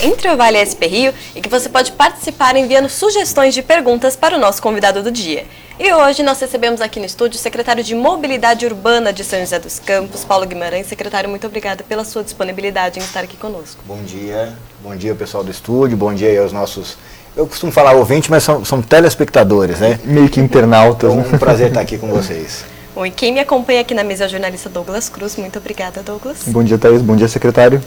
Entre o Vale e a SP Rio e que você pode participar enviando sugestões de perguntas para o nosso convidado do dia. E hoje nós recebemos aqui no estúdio o secretário de Mobilidade Urbana de São José dos Campos, Paulo Guimarães. Secretário, muito obrigada pela sua disponibilidade em estar aqui conosco. Bom dia pessoal do estúdio, bom dia aí aos nossos... Eu costumo falar ouvinte, mas são telespectadores, né? Meio que internautas. Então, um prazer estar aqui com vocês. Bom, e quem me acompanha aqui na mesa é o jornalista Douglas Cruz. Muito obrigada, Douglas. Bom dia, Thaís. Bom dia, secretário.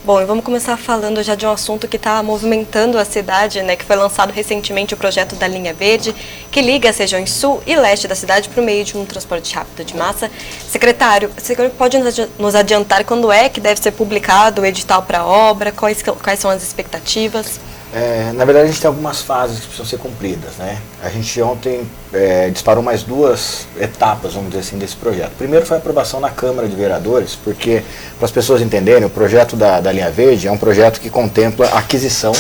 Bom, e vamos começar falando já de um assunto que está movimentando a cidade, né? Que foi lançado recentemente o projeto da Linha Verde, que liga as regiões sul e leste da cidade por meio de um transporte rápido de massa. Secretário, você pode nos adiantar quando é que deve ser publicado o edital para a obra? Quais são as expectativas? Na verdade, a gente tem algumas fases que precisam ser cumpridas, né? A gente ontem disparou mais duas etapas, vamos dizer assim, desse projeto. Primeiro foi a aprovação na Câmara de Vereadores, porque, para as pessoas entenderem, o projeto da Linha Verde é um projeto que contempla a aquisição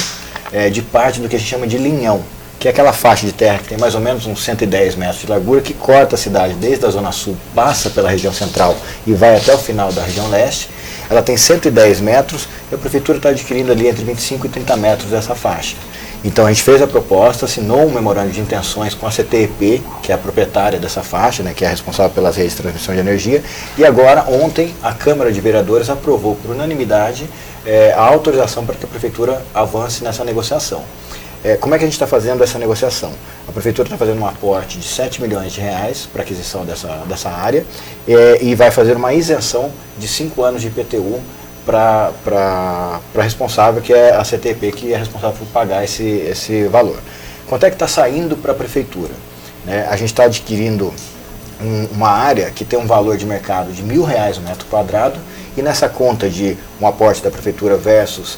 de parte do que a gente chama de linhão, que é aquela faixa de terra que tem mais ou menos uns 110 metros de largura, que corta a cidade desde a zona sul, passa pela região central e vai até o final da região leste. Ela tem 110 metros e a prefeitura está adquirindo ali entre 25 e 30 metros dessa faixa. Então a gente fez a proposta, assinou um memorando de intenções com a CTEP, que é a proprietária dessa faixa, né, que é a responsável pelas redes de transmissão de energia, e agora, ontem, a Câmara de Vereadores aprovou por unanimidade a autorização para que a prefeitura avance nessa negociação. Como é que a gente está fazendo essa negociação? A prefeitura está fazendo um aporte de 7 milhões de reais para aquisição dessa área e vai fazer uma isenção de 5 anos de IPTU para a responsável, que é a CTP, que é responsável por pagar esse valor. Quanto é que está saindo para a prefeitura? A gente está adquirindo uma área que tem um valor de mercado de R$1.000 o metro quadrado, e nessa conta de um aporte da prefeitura versus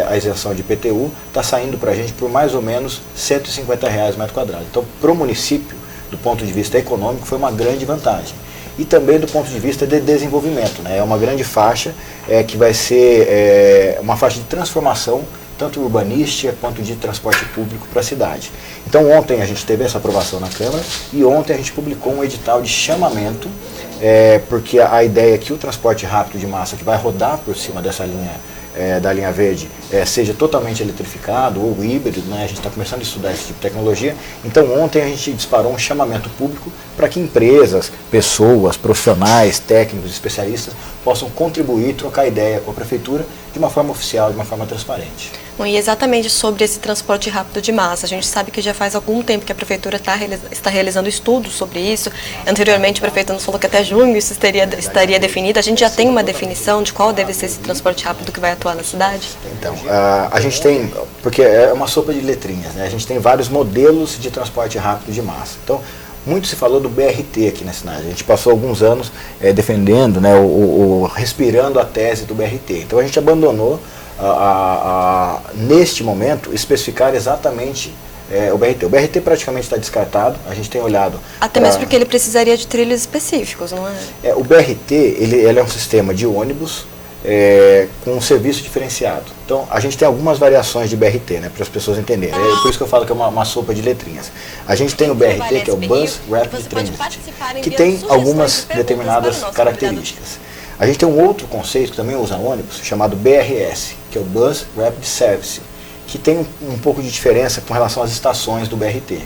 a isenção de IPTU, está saindo para a gente por mais ou menos R$150 o metro quadrado. Então, para o município, do ponto de vista econômico, foi uma grande vantagem. E também do ponto de vista de desenvolvimento, né? É uma grande faixa que vai ser uma faixa de transformação, tanto urbanística quanto de transporte público para a cidade. Então, ontem a gente teve essa aprovação na Câmara e ontem a gente publicou um edital de chamamento, porque a ideia é que o transporte rápido de massa que vai rodar por cima dessa linha da Linha Verde seja totalmente eletrificado ou híbrido, né? A gente está começando a estudar esse tipo de tecnologia. Então ontem a gente disparou um chamamento público para que empresas, pessoas, profissionais, técnicos, especialistas possam contribuir, trocar ideia com a prefeitura de uma forma oficial, de uma forma transparente. Bom, e exatamente sobre esse transporte rápido de massa, a gente sabe que já faz algum tempo que a prefeitura está realizando estudos sobre isso. Anteriormente o prefeito nos falou que até junho isso estaria definido. A gente já tem uma definição de qual deve ser esse transporte rápido que vai atuar na cidade? Então, a gente tem, porque é uma sopa de letrinhas, né? A gente tem vários modelos de transporte rápido de massa. Então, muito se falou do BRT aqui na cidade. A gente passou alguns anos defendendo, né, respirando a tese do BRT. Então a gente abandonou, neste momento, especificar exatamente o BRT. O BRT praticamente está descartado, a gente tem olhado... Até mesmo porque ele precisaria de trilhos específicos, não é? O BRT ele é um sistema de ônibus com um serviço diferenciado. Então, a gente tem algumas variações de BRT, né, para as pessoas entenderem. É por isso que eu falo que é uma sopa de letrinhas. A gente tem o BRT, que é o Bus Rapid Transit, que tem algumas determinadas características. A gente tem um outro conceito que também usa ônibus, chamado BRS, que é o Bus Rapid Service, que tem um pouco de diferença com relação às estações do BRT.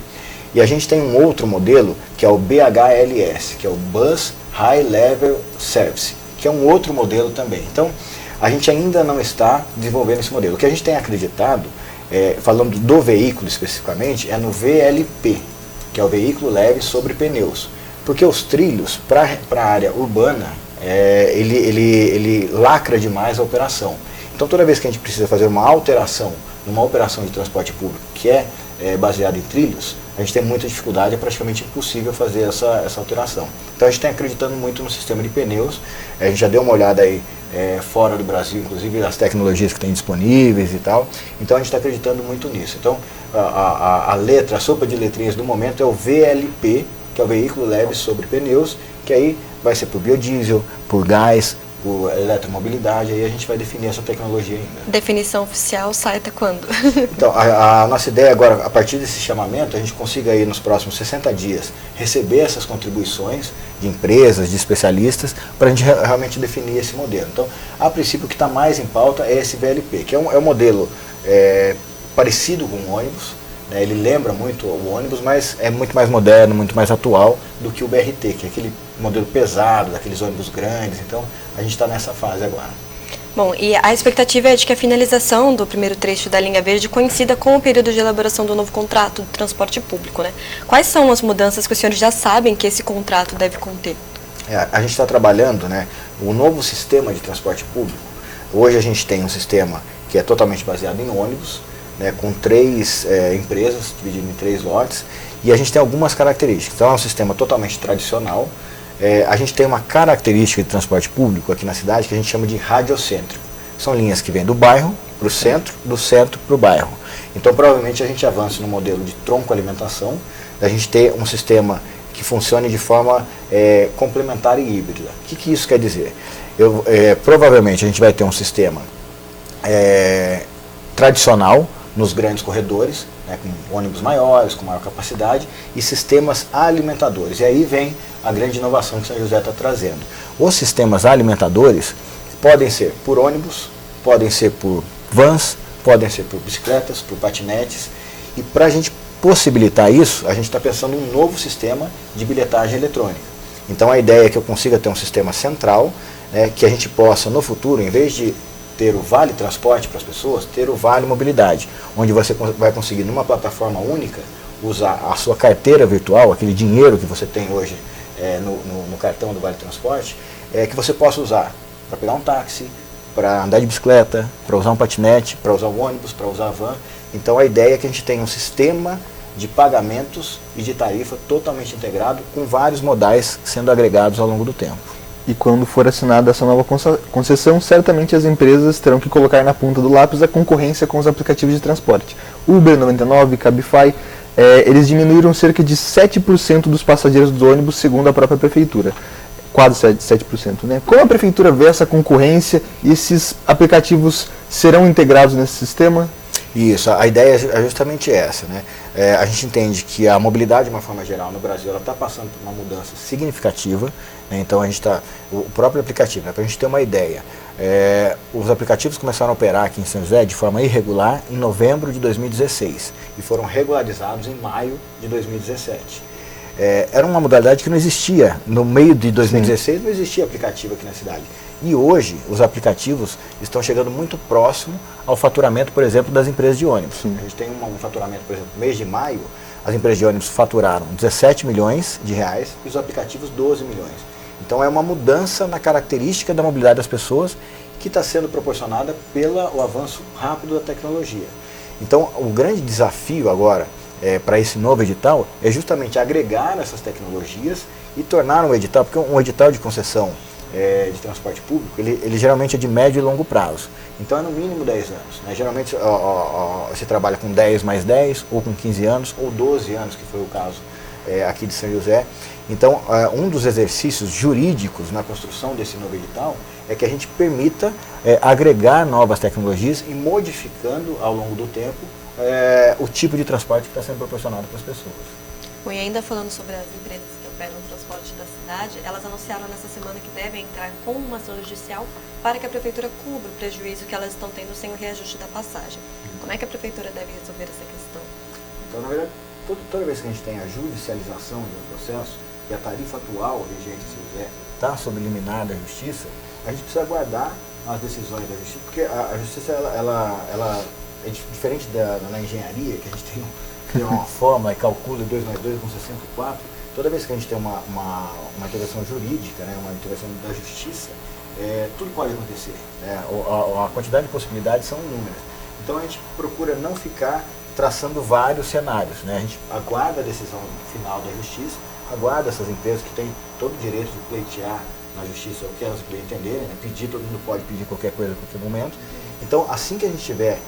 E a gente tem um outro modelo, que é o BHLS, que é o Bus High Level Service, que é um outro modelo também. Então, a gente ainda não está desenvolvendo esse modelo. O que a gente tem acreditado, falando do veículo especificamente, é no VLP, que é o veículo leve sobre pneus. Porque os trilhos, para a área urbana, ele lacra demais a operação. Então, toda vez que a gente precisa fazer uma alteração numa operação de transporte público que é baseada em trilhos, a gente tem muita dificuldade, é praticamente impossível fazer essa alteração. Então a gente está acreditando muito no sistema de pneus, a gente já deu uma olhada aí fora do Brasil, inclusive as tecnologias que tem disponíveis e tal, então a gente está acreditando muito nisso. Então a sopa de letrinhas do momento é o VLP, que é o veículo leve sobre pneus, que aí vai ser por biodiesel, por gás, por eletromobilidade, aí a gente vai definir essa tecnologia ainda. Definição oficial sai até quando? Então, a nossa ideia agora, a partir desse chamamento, a gente consiga aí nos próximos 60 dias receber essas contribuições de empresas, de especialistas, para a gente realmente definir esse modelo. Então, a princípio, o que está mais em pauta é esse VLP, que é um modelo parecido com o ônibus, né? Ele lembra muito o ônibus, mas é muito mais moderno, muito mais atual do que o BRT, que é aquele modelo pesado, daqueles ônibus grandes. Então, a gente está nessa fase agora. Bom, e a expectativa é de que a finalização do primeiro trecho da linha verde coincida com o período de elaboração do novo contrato de transporte público, né? Quais são as mudanças que os senhores já sabem que esse contrato deve conter? A gente está trabalhando, né, o novo sistema de transporte público. Hoje a gente tem um sistema que é totalmente baseado em ônibus, né, com 3 empresas, dividido em 3 lotes, e a gente tem algumas características. Então é um sistema totalmente tradicional. A gente tem uma característica de transporte público aqui na cidade que a gente chama de radiocêntrico. São linhas que vêm do bairro para o centro, do centro para o bairro. Então provavelmente a gente avança no modelo de tronco-alimentação, a gente ter um sistema que funcione de forma complementar e híbrida. O que isso quer dizer? Provavelmente a gente vai ter um sistema tradicional nos grandes corredores, né, com ônibus maiores, com maior capacidade, e sistemas alimentadores. E aí vem a grande inovação que o São José está trazendo. Os sistemas alimentadores podem ser por ônibus, podem ser por vans, podem ser por bicicletas, por patinetes, e para a gente possibilitar isso, a gente está pensando em um novo sistema de bilhetagem eletrônica. Então a ideia é que eu consiga ter um sistema central, né, que a gente possa, no futuro, em vez de ter o Vale Transporte para as pessoas, ter o Vale Mobilidade, onde você vai conseguir, numa plataforma única, usar a sua carteira virtual, aquele dinheiro que você tem hoje no cartão do Vale Transporte, que você possa usar para pegar um táxi, para andar de bicicleta, para usar um patinete, para usar um ônibus, para usar a van. Então a ideia é que a gente tenha um sistema de pagamentos e de tarifa totalmente integrado, com vários modais sendo agregados ao longo do tempo. E quando for assinada essa nova concessão, certamente as empresas terão que colocar na ponta do lápis a concorrência com os aplicativos de transporte. Uber 99, Cabify, eles diminuíram cerca de 7% dos passageiros do ônibus, segundo a própria prefeitura. Quase 7%, né? Como a prefeitura vê essa concorrência e esses aplicativos serão integrados nesse sistema? Isso, a ideia é justamente essa, né? A gente entende que a mobilidade, de uma forma geral, no Brasil, ela está passando por uma mudança significativa, né? Então a gente está, o próprio aplicativo, né? Para a gente ter uma ideia, os aplicativos começaram a operar aqui em São José de forma irregular em novembro de 2016 e foram regularizados em maio de 2017. Era uma modalidade que não existia, no meio de 2016 não existia aplicativo aqui na cidade. E hoje os aplicativos estão chegando muito próximo ao faturamento, por exemplo, das empresas de ônibus. A gente tem um faturamento, por exemplo, no mês de maio, as empresas de ônibus faturaram 17 milhões de reais e os aplicativos 12 milhões. Então é uma mudança na característica da mobilidade das pessoas que está sendo proporcionada pelo avanço rápido da tecnologia. Então o grande desafio agora para esse novo edital é justamente agregar essas tecnologias e tornar um edital, porque um edital de concessão de transporte público, ele geralmente é de médio e longo prazo. Então é no mínimo 10 anos. Né? Geralmente você trabalha com 10 mais 10, ou com 15 anos, ou 12 anos, que foi o caso aqui de São José. Então um dos exercícios jurídicos na construção desse novo edital é que a gente permita agregar novas tecnologias e modificando ao longo do tempo o tipo de transporte que está sendo proporcionado para as pessoas. Bom, e ainda falando sobre as empresas que operam o transporte da cidade, elas anunciaram nessa semana que devem entrar com uma ação judicial para que a prefeitura cubra o prejuízo que elas estão tendo sem o reajuste da passagem. Como é que a prefeitura deve resolver essa questão? Então, na verdade, toda vez que a gente tem a judicialização de um processo e a tarifa atual vigente, se quiser, está sob liminar da justiça, a gente precisa aguardar as decisões da justiça, porque a justiça ela é diferente na engenharia, que a gente tem uma fórmula e calcula 2 mais 2 com 64. Toda vez que a gente tem uma intervenção jurídica, né, uma intervenção da justiça, tudo pode acontecer. Né? A quantidade de possibilidades são inúmeras. Então a gente procura não ficar traçando vários cenários. Né? A gente aguarda a decisão final da justiça, aguarda essas empresas que têm todo o direito de pleitear na justiça o que elas bem entenderem, né? Pedir, todo mundo pode pedir qualquer coisa a qualquer momento. Então, assim que a gente tiver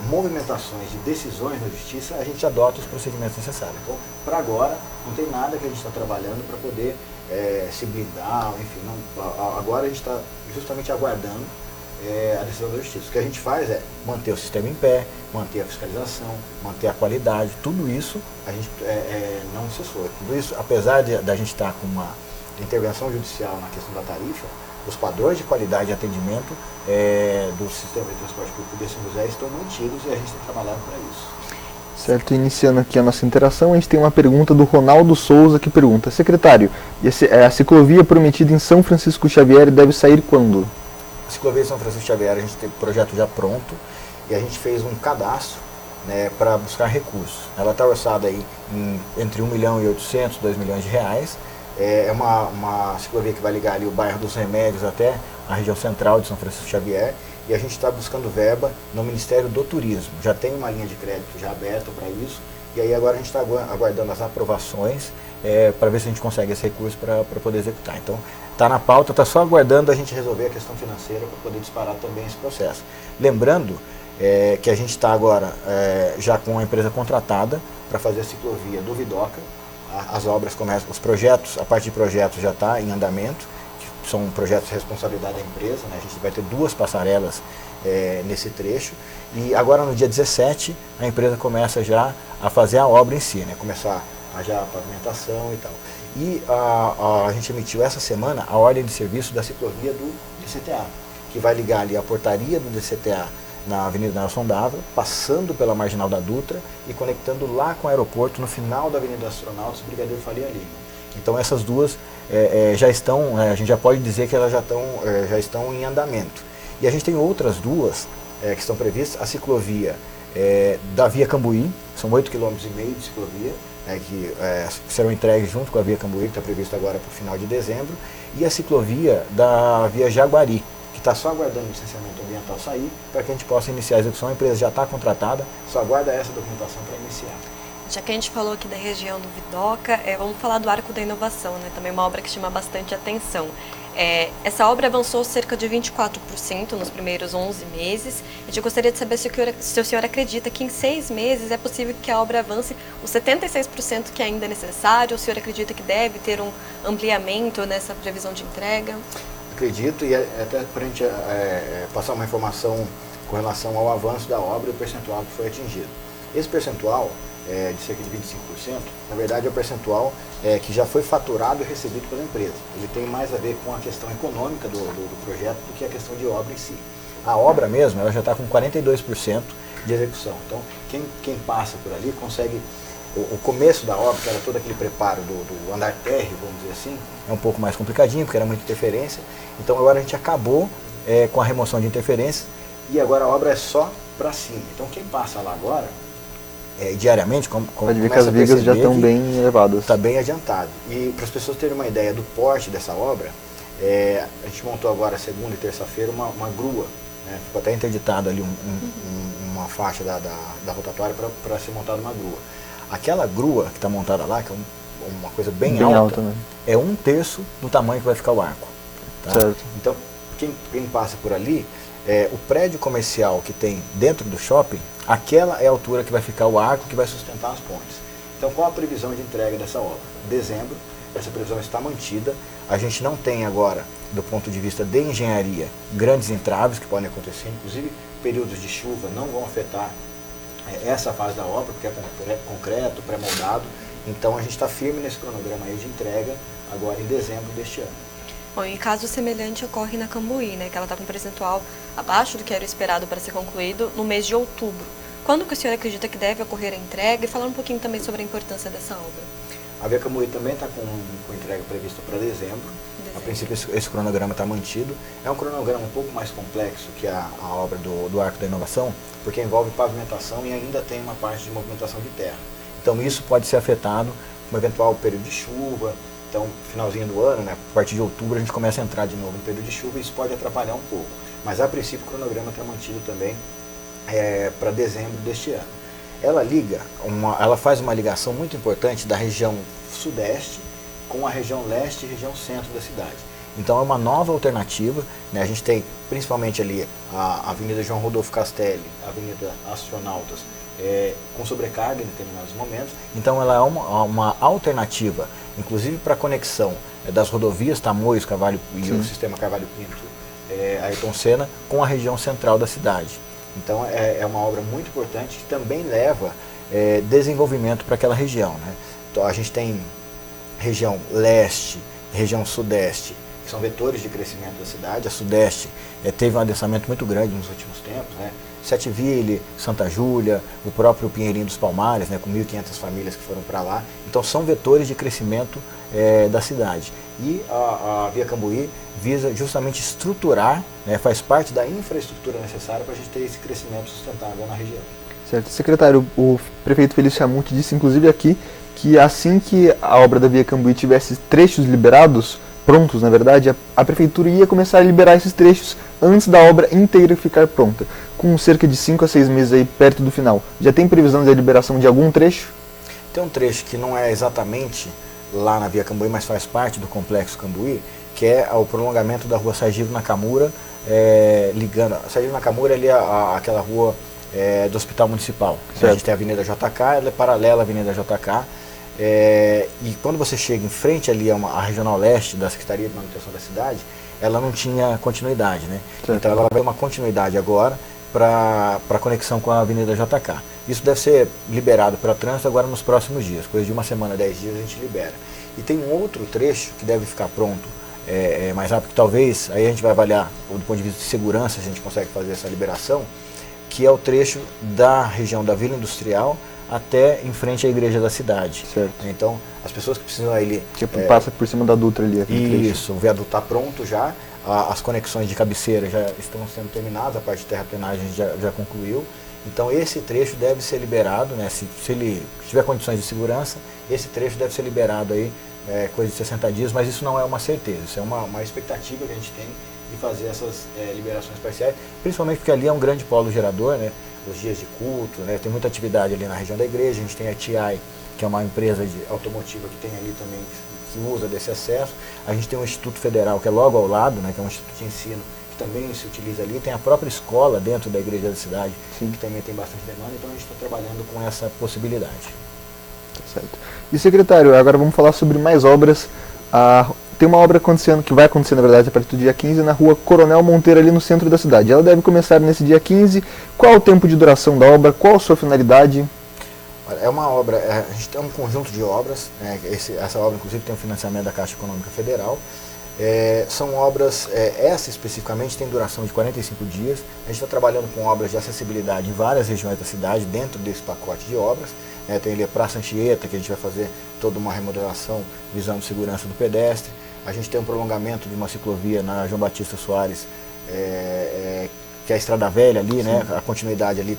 movimentações de decisões na justiça, a gente adota os procedimentos necessários. Então, para agora, não tem nada que a gente está trabalhando para poder se blindar, enfim. Agora a gente está justamente aguardando a decisão da justiça. O que a gente faz é manter o sistema em pé, manter a fiscalização, manter a qualidade, tudo isso a gente não cessou. Tudo isso, apesar da gente estar com uma intervenção judicial na questão da tarifa, os padrões de qualidade de atendimento do sistema de transporte público de São José estão mantidos e a gente tem trabalhado para isso. Certo, iniciando aqui a nossa interação, a gente tem uma pergunta do Ronaldo Souza que pergunta: secretário, a ciclovia prometida em São Francisco Xavier deve sair quando? A ciclovia de São Francisco Xavier, a gente tem o projeto já pronto e a gente fez um cadastro, né, para buscar recursos. Ela está orçada aí entre 1 milhão e 800, 2 milhões de reais. É uma ciclovia que vai ligar ali o bairro dos Remédios até a região central de São Francisco Xavier, e a gente está buscando verba no Ministério do Turismo. Já tem uma linha de crédito já aberta para isso, e aí agora a gente está aguardando as aprovações para ver se a gente consegue esse recurso para poder executar. Então está na pauta, está só aguardando a gente resolver a questão financeira para poder disparar também esse processo. Lembrando que a gente está agora já com a empresa contratada para fazer a ciclovia do Vidoca. As obras começam, os projetos, a parte de projetos já está em andamento, que são projetos de responsabilidade da empresa, né? A gente vai ter 2 passarelas nesse trecho, e agora no dia 17 a empresa começa já a fazer a obra em si, né? Começar já a pavimentação e tal. E a gente emitiu essa semana a ordem de serviço da ciclovia do DCTA, que vai ligar ali a portaria do DCTA na Avenida Nelson Dávila, passando pela Marginal da Dutra e conectando lá com o aeroporto no final da Avenida Astronautas, Brigadeiro Faria Lima. Então essas duas já estão, a gente já pode dizer que elas já estão em andamento. E a gente tem outras duas que estão previstas, a ciclovia da Via Cambuí, são 8,5 km de ciclovia, que serão entregues junto com a Via Cambuí, que está prevista agora para o final de dezembro, e a ciclovia da Via Jaguari, que está só aguardando o licenciamento ambiental sair, para que a gente possa iniciar a execução. A empresa já está contratada, só aguarda essa documentação para iniciar. Já que a gente falou aqui da região do Vidoca, vamos falar do Arco da Inovação, né? Também uma obra que chama bastante atenção. Essa obra avançou cerca de 24% nos primeiros 11 meses. Eu gostaria de saber se o senhor acredita que em 6 meses é possível que a obra avance os 76% que ainda é necessário, ou o senhor acredita que deve ter um ampliamento nessa previsão de entrega? Acredito, e até para a gente passar uma informação com relação ao avanço da obra e o percentual que foi atingido. Esse percentual de cerca de 25%, na verdade é o percentual que já foi faturado e recebido pela empresa. Ele tem mais a ver com a questão econômica do projeto do que a questão de obra em si. A obra mesmo, ela já está com 42% de execução. Então, quem passa por ali consegue... O começo da obra, que era todo aquele preparo do andar térreo, vamos dizer assim, é um pouco mais complicadinho, porque era muita interferência. Então agora a gente acabou com a remoção de interferências e agora a obra é só para cima. Então quem passa lá agora, diariamente, pode ver que as vigas já estão bem elevadas. Está bem adiantado. E para as pessoas terem uma ideia do porte dessa obra, a gente montou agora, segunda e terça-feira, uma grua. Né? Ficou até interditado ali uma faixa da rotatória para ser montada uma grua. Aquela grua que está montada lá, que é uma coisa bem alta, né? É 1/3 do tamanho que vai ficar o arco. Tá? Certo. Então, quem passa por ali, o prédio comercial que tem dentro do shopping, aquela é a altura que vai ficar o arco que vai sustentar as pontes. Então, qual a previsão de entrega dessa obra? Dezembro, essa previsão está mantida. A gente não tem agora, do ponto de vista de engenharia, grandes entraves que podem acontecer, inclusive períodos de chuva não vão afetar essa fase da obra, porque é concreto, pré-moldado. Então a gente está firme nesse cronograma aí de entrega agora em dezembro deste ano. Bom, e caso semelhante ocorre na Cambuí, né, que ela está com um percentual abaixo do que era esperado para ser concluído no mês de outubro. Quando que o senhor acredita que deve ocorrer a entrega? E falar um pouquinho também sobre a importância dessa obra. A Via Cambuí também está com entrega prevista para dezembro. A princípio esse cronograma está mantido. É um cronograma um pouco mais complexo que a obra do Arco da Inovação, porque envolve pavimentação e ainda tem uma parte de movimentação de terra. Então isso pode ser afetado com um eventual período de chuva. Então, finalzinho do ano, né, a partir de outubro, a gente começa a entrar de novo no período de chuva e isso pode atrapalhar um pouco. Mas a princípio o cronograma está mantido também para dezembro deste ano. Ela faz uma ligação muito importante da região sudeste com a região leste e região centro da cidade. Então é uma nova alternativa, né? A gente tem principalmente ali a Avenida João Rodolfo Castelli, a Avenida Astronautas, com sobrecarga em determinados momentos. Então ela é uma alternativa, inclusive para a conexão das rodovias Tamoios, Carvalho e o sistema Carvalho Pinto, Ayrton Senna, com a região central da cidade. Então é uma obra muito importante que também leva desenvolvimento para aquela região, né? Então, a gente tem região leste, região sudeste, que são vetores de crescimento da cidade. A sudeste teve um adensamento muito grande nos últimos tempos, né? Setiville, Santa Júlia, o próprio Pinheirinho dos Palmares, né, com 1.500 famílias que foram para lá. Então são vetores de crescimento da cidade. E a Via Cambuí visa justamente estruturar, né, faz parte da infraestrutura necessária para a gente ter esse crescimento sustentável na região. Certo. Secretário, o prefeito Felício Chamuti disse inclusive aqui que assim que a obra da Via Cambuí tivesse trechos liberados, prontos na verdade, a prefeitura ia começar a liberar esses trechos antes da obra inteira ficar pronta, com cerca de 5 a 6 meses aí perto do final. Já tem previsão de liberação de algum trecho? Tem um trecho que não é exatamente lá na Via Cambuí, mas faz parte do Complexo Cambuí, que é o prolongamento da rua Sargento Nakamura, ligando. Sargento Nakamura é ali aquela rua do Hospital Municipal. A gente tem a Avenida JK, ela é paralela à Avenida JK. E quando você chega em frente ali a Regional Leste da Secretaria de Manutenção da Cidade, ela não tinha continuidade, né? Então ela vai ter uma continuidade agora para conexão com a Avenida JK. Isso deve ser liberado para trânsito agora nos próximos dias, coisa de uma semana, 10 dias a gente libera. E tem um outro trecho que deve ficar pronto mais rápido, que talvez, aí a gente vai avaliar do ponto de vista de segurança, se a gente consegue fazer essa liberação, que é o trecho da região da Vila Industrial até em frente à igreja da cidade. Certo. Então, as pessoas que precisam ali... Tipo, passa por cima da Dutra ali. Isso, o viaduto está pronto já, as conexões de cabeceira já estão sendo terminadas, a parte de terraplenagem já concluiu. Então, esse trecho deve ser liberado, né? Se ele tiver condições de segurança, esse trecho deve ser liberado aí, coisa de 60 dias, mas isso não é uma certeza, isso é uma expectativa que a gente tem de fazer essas liberações parciais, principalmente porque ali é um grande polo gerador, né? Os dias de culto, né? Tem muita atividade ali na região da igreja, a gente tem a TI, que é uma empresa automotiva que tem ali também, que usa desse acesso. A gente tem o Instituto Federal, que é logo ao lado, né? Que é um instituto de ensino, que também se utiliza ali. Tem a própria escola dentro da igreja da cidade, que também tem bastante demanda, então a gente está trabalhando com essa possibilidade. Tá certo. E secretário, agora vamos falar sobre mais obras. Tem uma obra acontecendo, que vai acontecer na verdade a partir do dia 15, na rua Coronel Monteiro, ali no centro da cidade. Ela deve começar nesse dia 15. Qual o tempo de duração da obra? Qual a sua finalidade? É uma obra, a gente tem um conjunto de obras, né? Essa obra inclusive tem um financiamento da Caixa Econômica Federal. São obras, essa especificamente tem duração de 45 dias. A gente está trabalhando com obras de acessibilidade em várias regiões da cidade, dentro desse pacote de obras. Tem ali a Praça Anchieta, que a gente vai fazer toda uma remodelação visando segurança do pedestre. A gente tem um prolongamento de uma ciclovia na João Batista Soares, que é a Estrada Velha ali, né? A continuidade ali,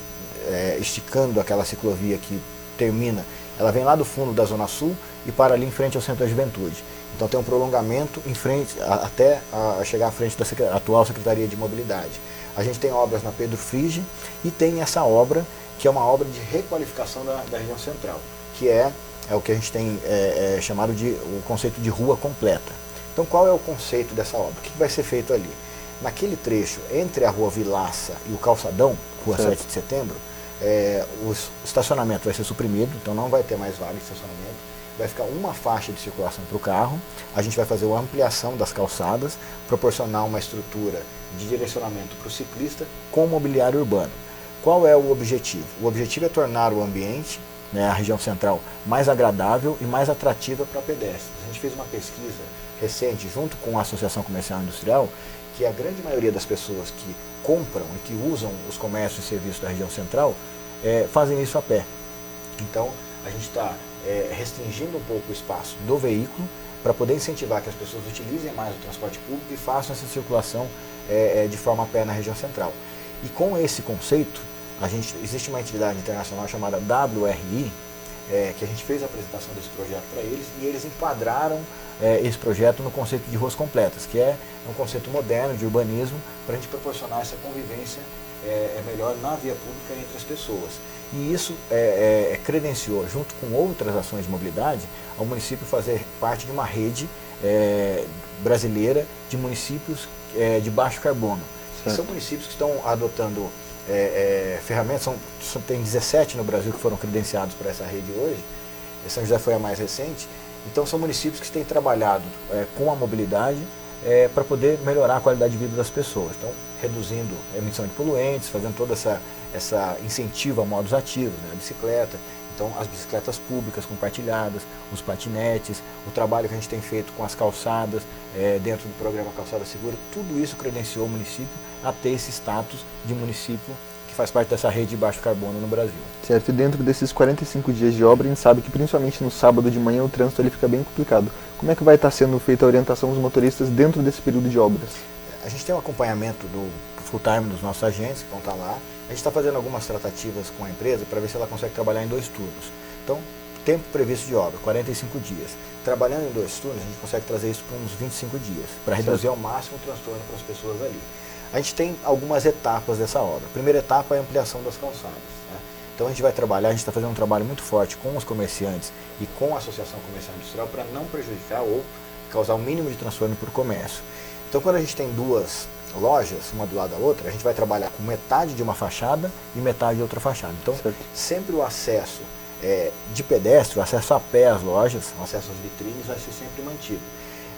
esticando aquela ciclovia que termina. Ela vem lá do fundo da Zona Sul e para ali em frente ao Centro da Juventude. Então tem um prolongamento em frente, até chegar à frente da atual Secretaria de Mobilidade. A gente tem obras na Pedro Frigi e tem essa obra, que é uma obra de requalificação da região central, que é o que a gente tem chamado de o conceito de rua completa. Então qual é o conceito dessa obra? O que vai ser feito ali? Naquele trecho entre a rua Vilaça e o Calçadão, rua 7 de setembro, o estacionamento vai ser suprimido, então não vai ter mais vaga de estacionamento, vai ficar uma faixa de circulação para o carro, a gente vai fazer uma ampliação das calçadas, proporcionar uma estrutura de direcionamento para o ciclista com mobiliário urbano. Qual é o objetivo? O objetivo é tornar o ambiente, né, a região central, mais agradável e mais atrativa para pedestres. A gente fez uma pesquisa recente, junto com a Associação Comercial e Industrial, que a grande maioria das pessoas que compram e que usam os comércios e serviços da região central fazem isso a pé. Então, a gente está restringindo um pouco o espaço do veículo para poder incentivar que as pessoas utilizem mais o transporte público e façam essa circulação de forma a pé na região central. E com esse conceito, existe uma entidade internacional chamada WRI, que a gente fez a apresentação desse projeto para eles, e eles enquadraram esse projeto no conceito de ruas completas, que é um conceito moderno de urbanismo para a gente proporcionar essa convivência melhor na via pública entre as pessoas. E isso credenciou, junto com outras ações de mobilidade, ao município fazer parte de uma rede brasileira de municípios de baixo carbono. São municípios que estão adotando ferramentas, tem 17 no Brasil que foram credenciados para essa rede hoje, São José foi a mais recente. Então são municípios que têm trabalhado com a mobilidade para poder melhorar a qualidade de vida das pessoas. Então, reduzindo a emissão de poluentes, fazendo toda essa incentivo a modos ativos, né, a bicicleta. Então, as bicicletas públicas compartilhadas, os patinetes, o trabalho que a gente tem feito com as calçadas, dentro do programa Calçada Segura, tudo isso credenciou o município a ter esse status de município que faz parte dessa rede de baixo carbono no Brasil. Certo, e dentro desses 45 dias de obra, a gente sabe que principalmente no sábado de manhã o trânsito ele fica bem complicado. Como é que vai estar sendo feita a orientação dos motoristas dentro desse período de obras? A gente tem um acompanhamento do full-time dos nossos agentes que vão estar lá. A gente está fazendo algumas tratativas com a empresa para ver se ela consegue trabalhar em 2 turnos. Então, tempo previsto de obra, 45 dias. Trabalhando em 2 turnos, a gente consegue trazer isso para uns 25 dias, para reduzir ao máximo o transtorno para as pessoas ali. A gente tem algumas etapas dessa obra. A primeira etapa é a ampliação das calçadas, né? Então a gente vai trabalhar, a gente está fazendo um trabalho muito forte com os comerciantes e com a Associação Comercial Industrial para não prejudicar ou causar o mínimo de transtorno para o comércio. Então quando a gente tem 2 lojas, uma do lado da outra, a gente vai trabalhar com metade de uma fachada e metade de outra fachada. Então sempre o acesso de pedestre, o acesso a pé às lojas, o acesso às vitrines vai ser sempre mantido.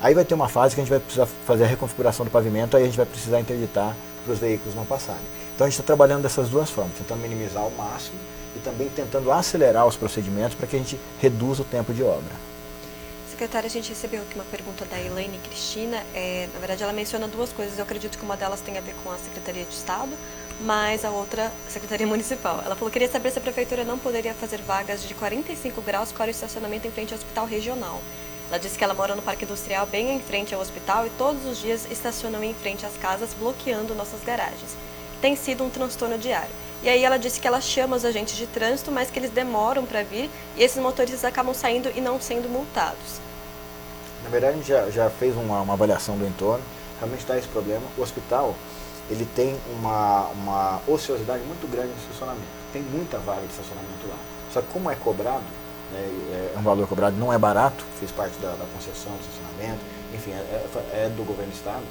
Aí vai ter uma fase que a gente vai precisar fazer a reconfiguração do pavimento, aí a gente vai precisar interditar para os veículos não passarem. Então a gente está trabalhando dessas 2 formas, tentando minimizar ao máximo e também tentando acelerar os procedimentos para que a gente reduza o tempo de obra. Secretária, a gente recebeu aqui uma pergunta da Elaine Cristina. Na verdade, ela menciona 2 coisas. Eu acredito que uma delas tem a ver com a Secretaria de Estado, mas a outra, a Secretaria Municipal. Ela falou que queria saber se a Prefeitura não poderia fazer vagas de 45 graus para o estacionamento em frente ao Hospital Regional. Ela disse que ela mora no Parque Industrial, bem em frente ao hospital, e todos os dias estacionam em frente às casas, bloqueando nossas garagens. Tem sido um transtorno diário. E aí ela disse que ela chama os agentes de trânsito, mas que eles demoram para vir, e esses motoristas acabam saindo e não sendo multados. Na verdade, a gente já fez uma avaliação do entorno, realmente está esse problema. O hospital, ele tem uma ociosidade muito grande no estacionamento. Tem muita vaga de estacionamento lá. Só que como é cobrado, é um valor cobrado, não é barato, fez parte da concessão do estacionamento, enfim, é do governo do estado,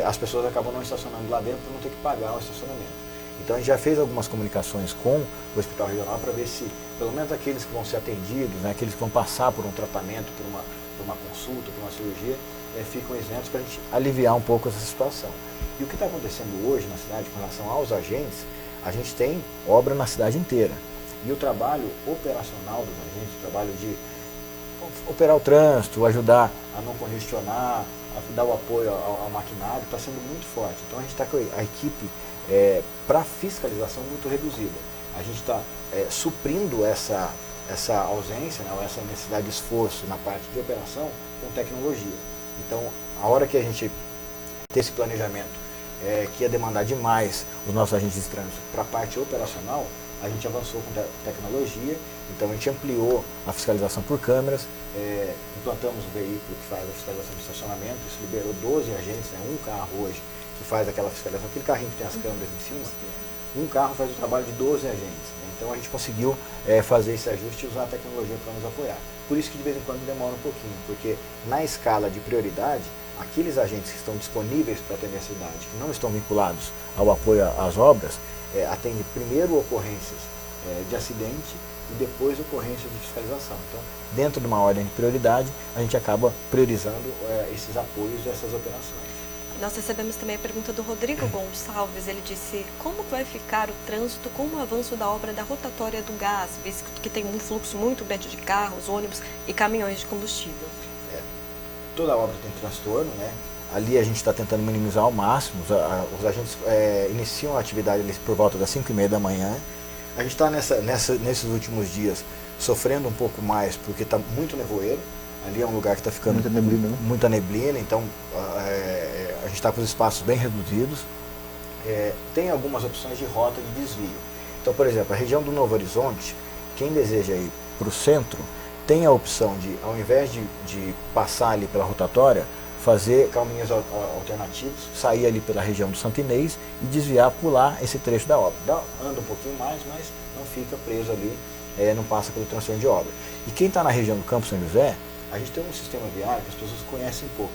as pessoas acabam não estacionando lá dentro para não ter que pagar o estacionamento. Então a gente já fez algumas comunicações com o Hospital Regional para ver se, pelo menos aqueles que vão ser atendidos, né, aqueles que vão passar por um tratamento, por uma consulta, por uma cirurgia, ficam isentos para a gente aliviar um pouco essa situação. E o que está acontecendo hoje na cidade com relação aos agentes, a gente tem obra na cidade inteira. E o trabalho operacional dos agentes, o trabalho de operar o trânsito, ajudar a não congestionar, a dar o apoio ao maquinário, está sendo muito forte. Então a gente está com a equipe para fiscalização muito reduzida. A gente está suprindo essa ausência, né, ou essa necessidade de esforço na parte de operação com tecnologia. Então, a hora que a gente ter esse planejamento que ia demandar demais os nossos agentes de trânsito para a parte operacional, a gente avançou com tecnologia, então a gente ampliou a fiscalização por câmeras, implantamos o veículo que faz a fiscalização de estacionamento, isso liberou 12 agentes, né, um carro hoje que faz aquela fiscalização, aquele carrinho que tem as câmeras em cima, um carro faz o trabalho de 12 agentes. Né, então a gente conseguiu fazer esse ajuste e usar a tecnologia para nos apoiar. Por isso que de vez em quando demora um pouquinho, porque na escala de prioridade, aqueles agentes que estão disponíveis para atender a cidade, que não estão vinculados ao apoio às obras, atende primeiro ocorrências de acidente e depois ocorrências de fiscalização. Então, dentro de uma ordem de prioridade, a gente acaba priorizando esses apoios dessas operações. Nós recebemos também a pergunta do Rodrigo Gonçalves. Ele disse: como vai ficar o trânsito com o avanço da obra da rotatória do gás, visto que tem um fluxo muito grande de carros, ônibus e caminhões de combustível? Toda obra tem transtorno, né? Ali a gente está tentando minimizar ao máximo. Os agentes iniciam a atividade ali por volta das 5h30 da manhã. A gente está nesses últimos dias sofrendo um pouco mais porque está muito nevoeiro. Ali é um lugar que está ficando muita neblina, né? Muita neblina, então a gente está com os espaços bem reduzidos. Tem algumas opções de rota de desvio. Então, por exemplo, a região do Novo Horizonte, quem deseja ir para o centro, tem a opção de, ao invés de passar ali pela rotatória, fazer caminhos alternativos, sair ali pela região do Santo Inês e desviar, pular esse trecho da obra. Anda um pouquinho mais, mas não fica preso ali, não passa pelo transtorno de obra. E quem está na região do Campo São José, A gente tem um sistema viário que as pessoas conhecem pouco,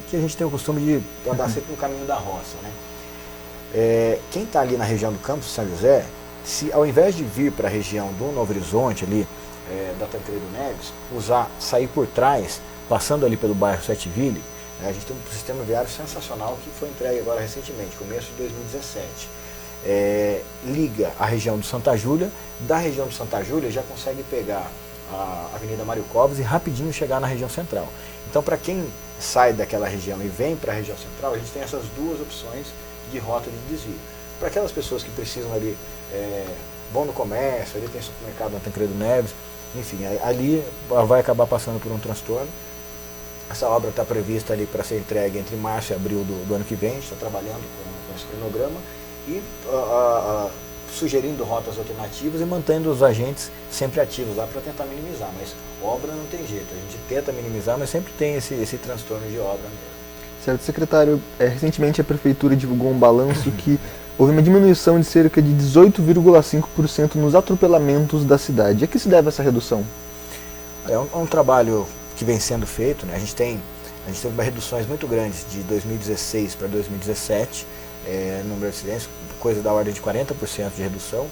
que a gente tem o costume de andar sempre no caminho da roça, né? Quem está ali na região do Campos de São José, se ao invés de vir para a região do Novo Horizonte, ali, da Tancredo Neves, sair por trás, passando ali pelo bairro Setville, a gente tem um sistema viário sensacional que foi entregue agora recentemente, começo de 2017. Liga a região do Santa Júlia, da região do Santa Júlia já consegue pegar a Avenida Mário Covas e rapidinho chegar na região central. Então, para quem sai daquela região e vem para a região central, a gente tem essas duas opções de rota de desvio. Para aquelas pessoas que precisam ali, vão no comércio, ali tem supermercado na Tancredo Neves, enfim, ali vai acabar passando por um transtorno. Essa obra está prevista ali para ser entregue entre março e abril do ano que vem, a gente está trabalhando com esse cronograma e sugerindo rotas alternativas e mantendo os agentes sempre ativos lá para tentar minimizar, mas obra não tem jeito, a gente tenta minimizar, mas sempre tem esse transtorno de obra mesmo. Certo, secretário, recentemente a Prefeitura divulgou um balanço que houve uma diminuição de cerca de 18,5% nos atropelamentos da cidade. A que se deve essa redução? É um trabalho que vem sendo feito, né? A gente teve reduções muito grandes de 2016 para 2017, número de acidentes, coisa da ordem de 40% de redução,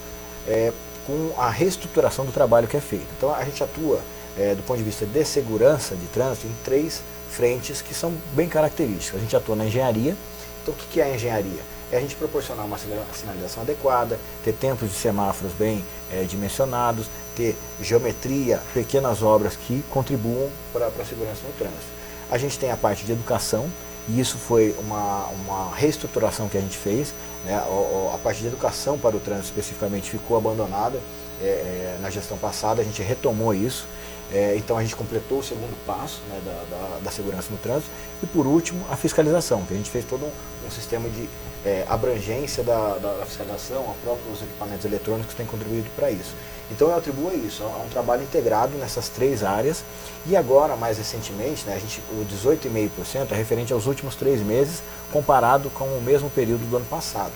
com a reestruturação do trabalho que é feito. Então a gente atua, do ponto de vista de segurança de trânsito, em 3 frentes que são bem características. A gente atua na engenharia. Então o que é a engenharia? É a gente proporcionar uma sinalização adequada, ter tempos de semáforos bem dimensionados, ter geometria, pequenas obras que contribuam para a segurança no trânsito. A gente tem a parte de educação, e isso foi uma reestruturação que a gente fez, né? A parte de educação para o trânsito especificamente ficou abandonada na gestão passada, a gente retomou isso. Então a gente completou o segundo passo, né, da segurança no trânsito. E por último, a fiscalização, que a gente fez todo um sistema de abrangência da fiscalização, a próprios equipamentos eletrônicos têm contribuído para isso. Então eu atribuo a isso, a um trabalho integrado nessas 3 áreas. E agora, mais recentemente, né, o 18,5% é referente aos últimos 3 meses, comparado com o mesmo período do ano passado.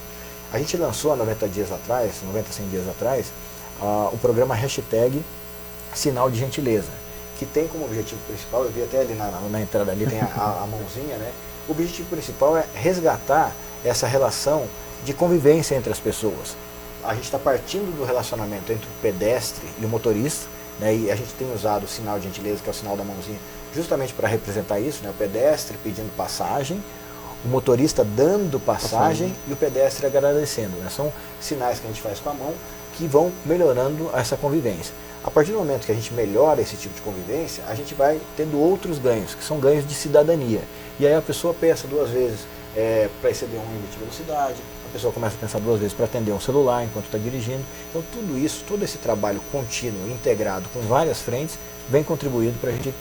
A gente lançou há 90 dias atrás, 90, 100 dias atrás, o programa hashtag Sinal de Gentileza, que tem como objetivo principal, eu vi até ali na entrada ali, tem a mãozinha, né? O objetivo principal é resgatar essa relação de convivência entre as pessoas. A gente está partindo do relacionamento entre o pedestre e o motorista, né? E a gente tem usado o sinal de gentileza, que é o sinal da mãozinha, justamente para representar isso, né? O pedestre pedindo passagem, o motorista dando passagem e o pedestre agradecendo, né? São sinais que a gente faz com a mão que vão melhorando essa convivência. A partir do momento que a gente melhora esse tipo de convivência, a gente vai tendo outros ganhos, que são ganhos de cidadania. E aí a pessoa pensa 2 vezes para exceder um limite de velocidade, a pessoa começa a pensar 2 vezes para atender um celular enquanto está dirigindo. Então tudo isso, todo esse trabalho contínuo, integrado com várias frentes, vem contribuindo para a gente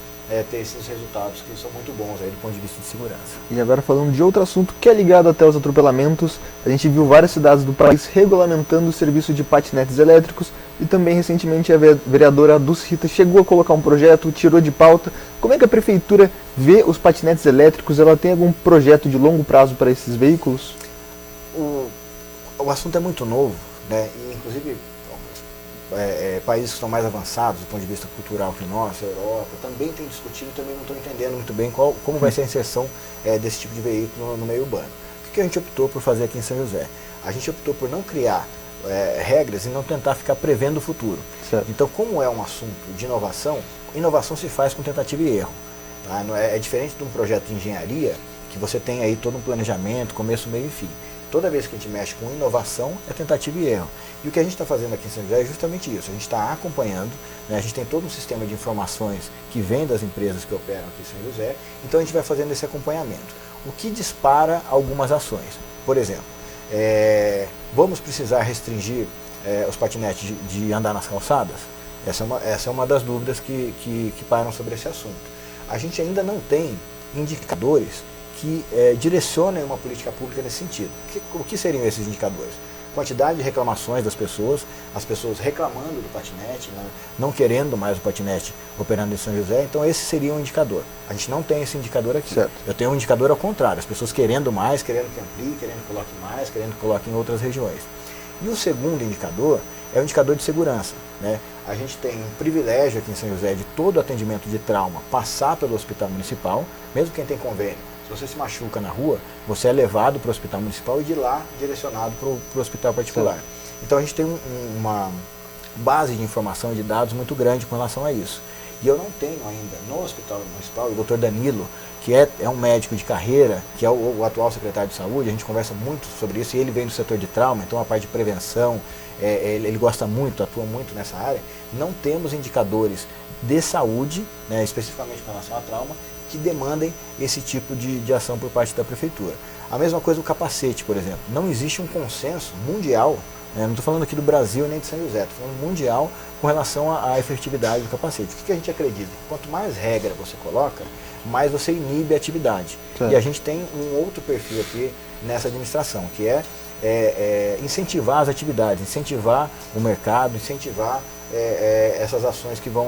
ter esses resultados que são muito bons aí do ponto de vista de segurança. E agora falando de outro assunto que é ligado até aos atropelamentos, a gente viu várias cidades do país regulamentando o serviço de patinetes elétricos e também recentemente a vereadora Dulce Rita chegou a colocar um projeto, tirou de pauta. Como é que a prefeitura vê os patinetes elétricos? Ela tem algum projeto de longo prazo para esses veículos? O assunto é muito novo, né? E, inclusive países que estão mais avançados do ponto de vista cultural que o nosso, a Europa, também tem discutido e também não estão entendendo muito bem como vai ser a inserção desse tipo de veículo no meio urbano. O que a gente optou por fazer aqui em São José? A gente optou por não criar regras e não tentar ficar prevendo o futuro. Certo. Então, como é um assunto de inovação, inovação se faz com tentativa e erro. Tá? É diferente de um projeto de engenharia, que você tem aí todo um planejamento, começo, meio e fim. Toda vez que a gente mexe com inovação, é tentativa e erro. E o que a gente está fazendo aqui em São José é justamente isso. A gente está acompanhando, né? A gente tem todo um sistema de informações que vem das empresas que operam aqui em São José, então a gente vai fazendo esse acompanhamento. O que dispara algumas ações. Por exemplo, vamos precisar restringir os patinetes de andar nas calçadas? Essa é uma das dúvidas que pairam sobre esse assunto. A gente ainda não tem indicadores que direcionem uma política pública nesse sentido. O que seriam esses indicadores? Quantidade de reclamações das pessoas, as pessoas reclamando do patinete, né, não querendo mais o patinete operando em São José, então esse seria um indicador. A gente não tem esse indicador aqui. Certo. Eu tenho um indicador ao contrário, as pessoas querendo mais, querendo que amplie, querendo que coloque mais, querendo que coloque em outras regiões. E o segundo indicador é o indicador de segurança, né? A gente tem um privilégio aqui em São José de todo o atendimento de trauma passar pelo hospital municipal, mesmo quem tem convênio. Se você se machuca na rua, você é levado para o hospital municipal e de lá direcionado para o hospital particular. Então a gente tem uma base de informação e de dados muito grande com relação a isso. E eu não tenho ainda no hospital municipal, o doutor Danilo, que é um médico de carreira, que é o atual secretário de saúde, a gente conversa muito sobre isso, e ele vem do setor de trauma, então a parte de prevenção, ele gosta muito, atua muito nessa área. Não temos indicadores de saúde, né, especificamente com relação a trauma, que demandem esse tipo de ação por parte da prefeitura. A mesma coisa o capacete, por exemplo. Não existe um consenso mundial, né, não estou falando aqui do Brasil nem de São José, estou falando mundial com relação à efetividade do capacete. O que a gente acredita? Quanto mais regra você coloca, mais você inibe a atividade. E a gente tem um outro perfil aqui nessa administração, que é incentivar as atividades, incentivar o mercado, incentivar essas ações que vão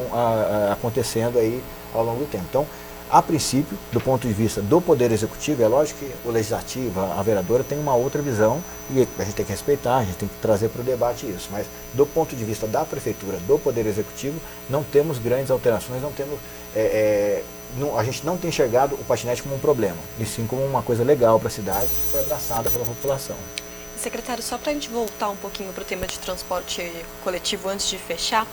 acontecendo aí ao longo do tempo. Então, a princípio, do ponto de vista do Poder Executivo, é lógico que o Legislativo, a vereadora, tem uma outra visão e a gente tem que respeitar, a gente tem que trazer para o debate isso. Mas, do ponto de vista da Prefeitura, do Poder Executivo, não temos grandes alterações, não temos, a gente não tem enxergado o patinete como um problema, e sim como uma coisa legal para a cidade, que foi abraçada pela população. Secretário, só para a gente voltar um pouquinho para o tema de transporte coletivo antes de fechar,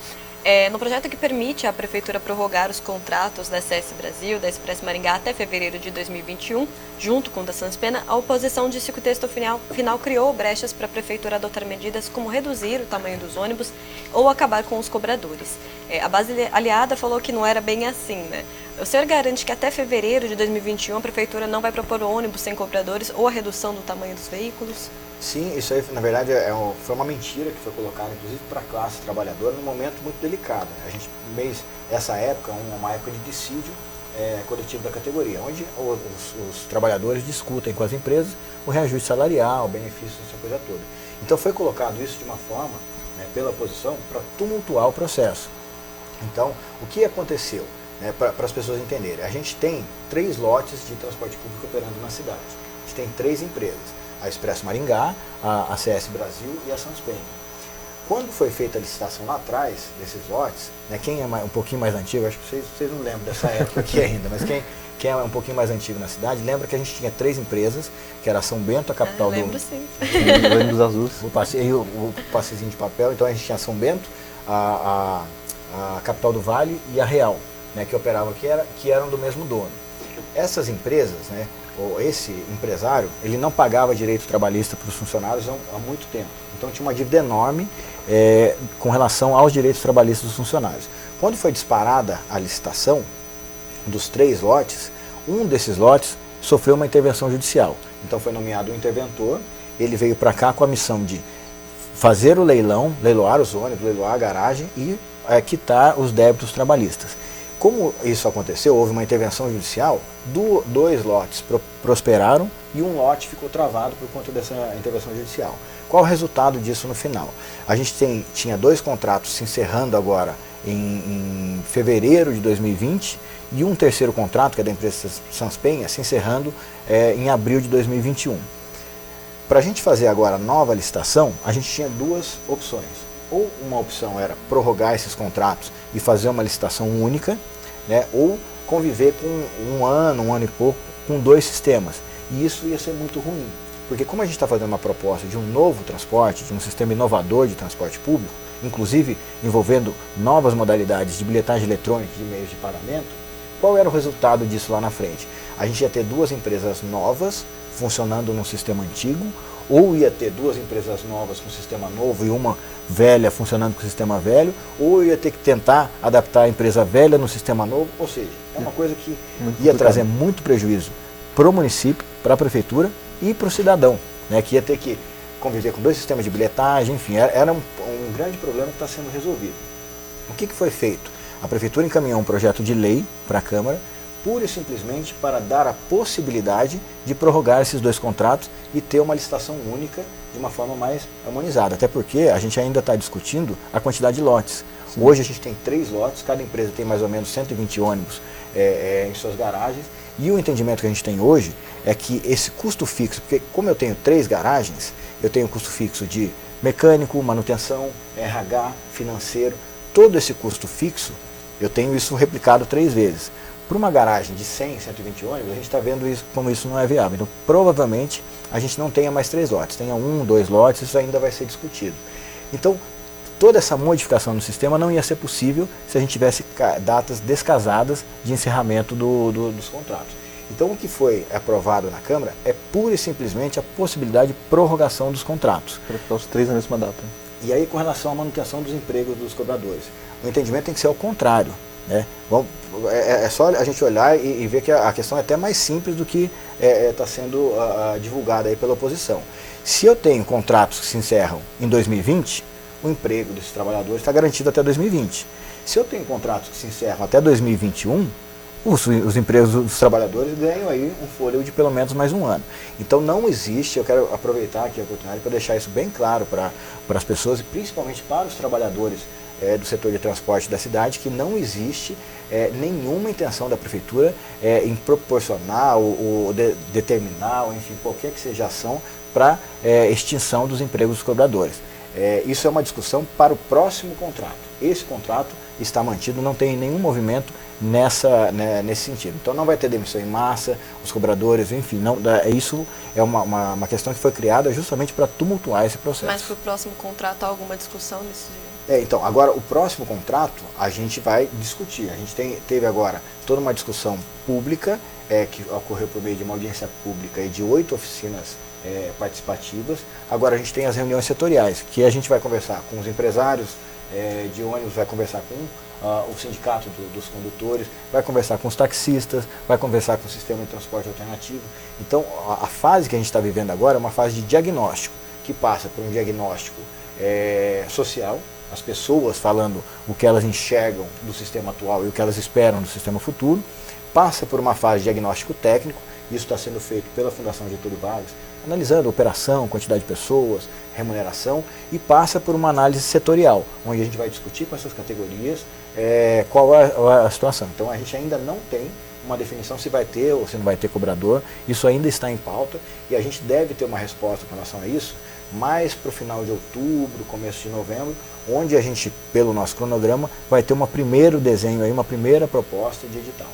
no projeto que permite à Prefeitura prorrogar os contratos da CS Brasil, da Expresso Maringá até fevereiro de 2021, junto com o da Sanspena, a oposição disse que o texto final criou brechas para a Prefeitura adotar medidas como reduzir o tamanho dos ônibus ou acabar com os cobradores. A base aliada falou que não era bem assim, né? O senhor garante que até fevereiro de 2021 a Prefeitura não vai propor ônibus sem cobradores ou a redução do tamanho dos veículos? Sim, isso aí na verdade foi uma mentira que foi colocada inclusive para a classe trabalhadora num momento muito delicado, né? A gente, essa época, uma época de dissídio coletivo da categoria, onde os trabalhadores discutem com as empresas o reajuste salarial, o benefício, essa coisa toda. Então foi colocado isso de uma forma, né, pela oposição, para tumultuar o processo. Então, o que aconteceu? Né, para as pessoas entenderem, a gente tem 3 lotes de transporte público operando na cidade. A gente tem 3 empresas. A Expresso Maringá, a CS Brasil e a Sanspena. Quando foi feita a licitação lá atrás desses lotes, né, quem é um pouquinho mais antigo, acho que vocês não lembram dessa época aqui ainda, mas quem é um pouquinho mais antigo na cidade, lembra que a gente tinha 3 empresas, que era a São Bento, a capital lembro, sim. Ônibus azuis. O passezinho de papel, então a gente tinha São Bento, a capital do Vale e a Real, né, que operavam aqui, que eram do mesmo dono. Essas empresas, né, esse empresário, ele não pagava direito trabalhista para os funcionários há muito tempo. Então tinha uma dívida enorme com relação aos direitos trabalhistas dos funcionários. Quando foi disparada a licitação dos 3 lotes, um desses lotes sofreu uma intervenção judicial. Então foi nomeado um interventor, ele veio para cá com a missão de fazer o leilão, leiloar os ônibus, leiloar a garagem e quitar os débitos trabalhistas. Como isso aconteceu, houve uma intervenção judicial, 2 lotes prosperaram e um lote ficou travado por conta dessa intervenção judicial. Qual o resultado disso no final? A gente tinha 2 contratos se encerrando agora em fevereiro de 2020 e um terceiro contrato, que é da empresa Sanspenha, se encerrando em abril de 2021. Para a gente fazer agora a nova licitação, a gente tinha 2 opções. Ou uma opção era prorrogar esses contratos e fazer uma licitação única, né, ou conviver com um ano e pouco, com 2 sistemas. E isso ia ser muito ruim, porque como a gente está fazendo uma proposta de um novo transporte, de um sistema inovador de transporte público, inclusive envolvendo novas modalidades de bilhetagem eletrônica, de meios de pagamento, qual era o resultado disso lá na frente? A gente ia ter 2 empresas novas funcionando num sistema antigo, ou ia ter 2 empresas novas com sistema novo e uma velha funcionando com o sistema velho, ou ia ter que tentar adaptar a empresa velha no sistema novo, ou seja, é uma coisa que ia trazer muito prejuízo para o município, para a prefeitura e para o cidadão, né, que ia ter que conviver com 2 sistemas de bilhetagem, enfim, era um grande problema que está sendo resolvido. O que foi feito? A prefeitura encaminhou um projeto de lei para a Câmara, pura e simplesmente para dar a possibilidade de prorrogar esses 2 contratos e ter uma licitação única de uma forma mais harmonizada. Até porque a gente ainda está discutindo a quantidade de lotes. Sim. Hoje a gente tem 3 lotes, cada empresa tem mais ou menos 120 ônibus em suas garagens. E o entendimento que a gente tem hoje é que esse custo fixo, porque como eu tenho 3 garagens, eu tenho um custo fixo de mecânico, manutenção, RH, financeiro, todo esse custo fixo, eu tenho isso replicado 3 vezes. Para uma garagem de 100, 120 ônibus, a gente está vendo isso, como isso não é viável. Então, provavelmente, a gente não tenha mais 3 lotes, tenha 1, 2 lotes, isso ainda vai ser discutido. Então, toda essa modificação no sistema não ia ser possível se a gente tivesse datas descasadas de encerramento dos contratos. Então, o que foi aprovado na Câmara é pura e simplesmente a possibilidade de prorrogação dos contratos. Para ficar os 3 na mesma data. E aí, com relação à manutenção dos empregos dos cobradores, o entendimento tem que ser ao contrário. Né? É só a gente olhar e ver que a questão é até mais simples do que está sendo divulgada aí pela oposição. Se eu tenho contratos que se encerram em 2020, o emprego desses trabalhadores está garantido até 2020. Se eu tenho contratos que se encerram até 2021, os empregos dos trabalhadores ganham aí um fôlego de pelo menos mais um ano. Então não existe, eu quero aproveitar aqui a oportunidade para deixar isso bem claro para as pessoas e principalmente para os trabalhadores do setor de transporte da cidade, que não existe nenhuma intenção da Prefeitura em proporcionar ou determinar, ou enfim, qualquer que seja a ação para extinção dos empregos dos cobradores. Isso é uma discussão para o próximo contrato. Esse contrato está mantido, não tem nenhum movimento nesse sentido. Então não vai ter demissão em massa, os cobradores, enfim, não, isso é uma questão que foi criada justamente para tumultuar esse processo. Mas para o próximo contrato há alguma discussão nesse? Então, agora o próximo contrato a gente vai discutir. A gente teve agora toda uma discussão pública que ocorreu por meio de uma audiência pública e de 8 oficinas participativas. Agora a gente tem as reuniões setoriais, que a gente vai conversar com os empresários de ônibus, vai conversar com o sindicato dos condutores, vai conversar com os taxistas, vai conversar com o sistema de transporte alternativo. Então a fase que a gente está vivendo agora é uma fase de diagnóstico, que passa por um diagnóstico social, as pessoas falando o que elas enxergam do sistema atual e o que elas esperam do sistema futuro, passa por uma fase de diagnóstico técnico, isso está sendo feito pela Fundação Getúlio Vargas, analisando operação, quantidade de pessoas, remuneração, e passa por uma análise setorial, onde a gente vai discutir com essas categorias qual é a situação. Então a gente ainda não tem uma definição se vai ter ou se não vai ter cobrador, isso ainda está em pauta e a gente deve ter uma resposta com relação a isso mais para o final de outubro, começo de novembro, onde a gente, pelo nosso cronograma, vai ter um primeiro desenho, aí, uma primeira proposta de edital.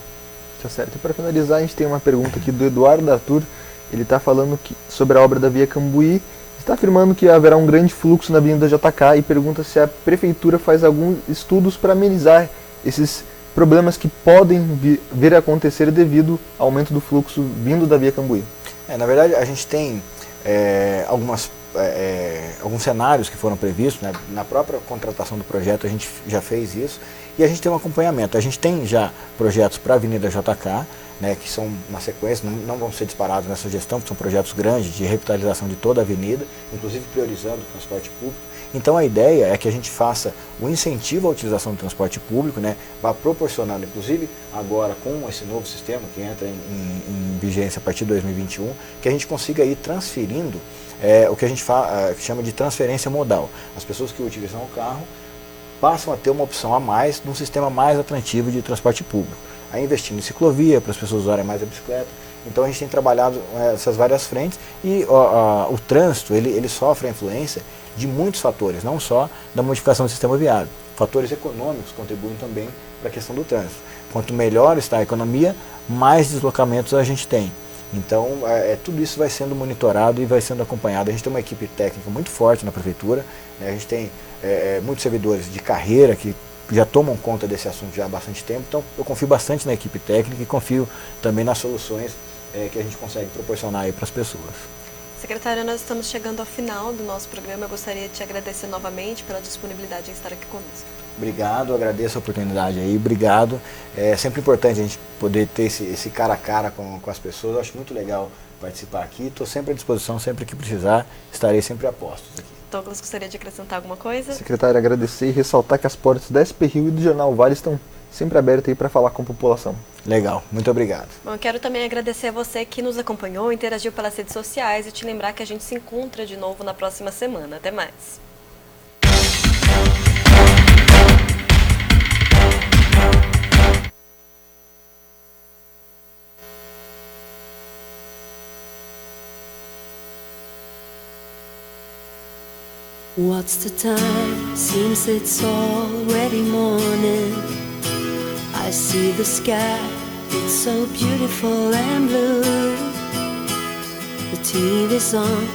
Tá certo. E para finalizar, a gente tem uma pergunta aqui do Eduardo Arthur. Ele está falando sobre a obra da Via Cambuí, está afirmando que haverá um grande fluxo na Avenida JK e pergunta se a Prefeitura faz alguns estudos para amenizar esses problemas que podem vir a acontecer devido ao aumento do fluxo vindo da Via Cambuí. Na verdade, a gente tem alguns cenários que foram previstos, né? Na própria contratação do projeto a gente já fez isso e a gente tem um acompanhamento. A gente tem já projetos para a Avenida JK, né, que são uma sequência, não vão ser disparados nessa gestão, porque são projetos grandes de revitalização de toda a avenida, inclusive priorizando o transporte público. Então a ideia é que a gente faça o incentivo à utilização do transporte público, né, vá proporcionando, inclusive agora com esse novo sistema que entra em vigência a partir de 2021, que a gente consiga ir transferindo o que a gente chama de transferência modal. As pessoas que utilizam o carro passam a ter uma opção a mais num sistema mais atrativo de transporte público. Aí investindo em ciclovia, para as pessoas usarem mais a bicicleta. Então a gente tem trabalhado essas várias frentes e o trânsito ele sofre a influência de muitos fatores, não só da modificação do sistema viário. Fatores econômicos contribuem também para a questão do trânsito. Quanto melhor está a economia, mais deslocamentos a gente tem. Então tudo isso vai sendo monitorado e vai sendo acompanhado. A gente tem uma equipe técnica muito forte na Prefeitura, né? A gente tem muitos servidores de carreira que já tomam conta desse assunto já há bastante tempo, então eu confio bastante na equipe técnica e confio também nas soluções que a gente consegue proporcionar aí para as pessoas. Secretária, nós estamos chegando ao final do nosso programa. Eu gostaria de te agradecer novamente pela disponibilidade em estar aqui conosco. Obrigado, agradeço a oportunidade aí, obrigado. É sempre importante a gente poder ter esse cara a cara com as pessoas, eu acho muito legal participar aqui, estou sempre à disposição, sempre que precisar, estarei sempre a postos aqui. Douglas, gostaria de acrescentar alguma coisa? Secretária, agradecer e ressaltar que as portas da SP Rio e do Jornal Vale estão sempre abertas aí para falar com a população. Legal, muito obrigado. Bom, eu quero também agradecer a você que nos acompanhou, interagiu pelas redes sociais e te lembrar que a gente se encontra de novo na próxima semana. Até mais! What's the time? Seems it's already morning. I see the sky, it's so beautiful and blue. The TV's on,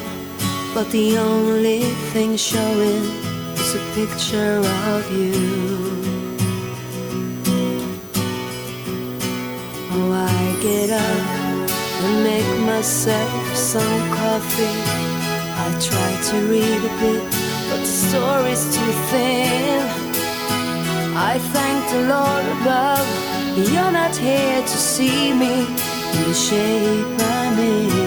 but the only thing showing is a picture of you. Oh, I get up and make myself some coffee. I try to read a bit, but the story's too thin. I thank the Lord above, you're not here to see me in the shape I'm in.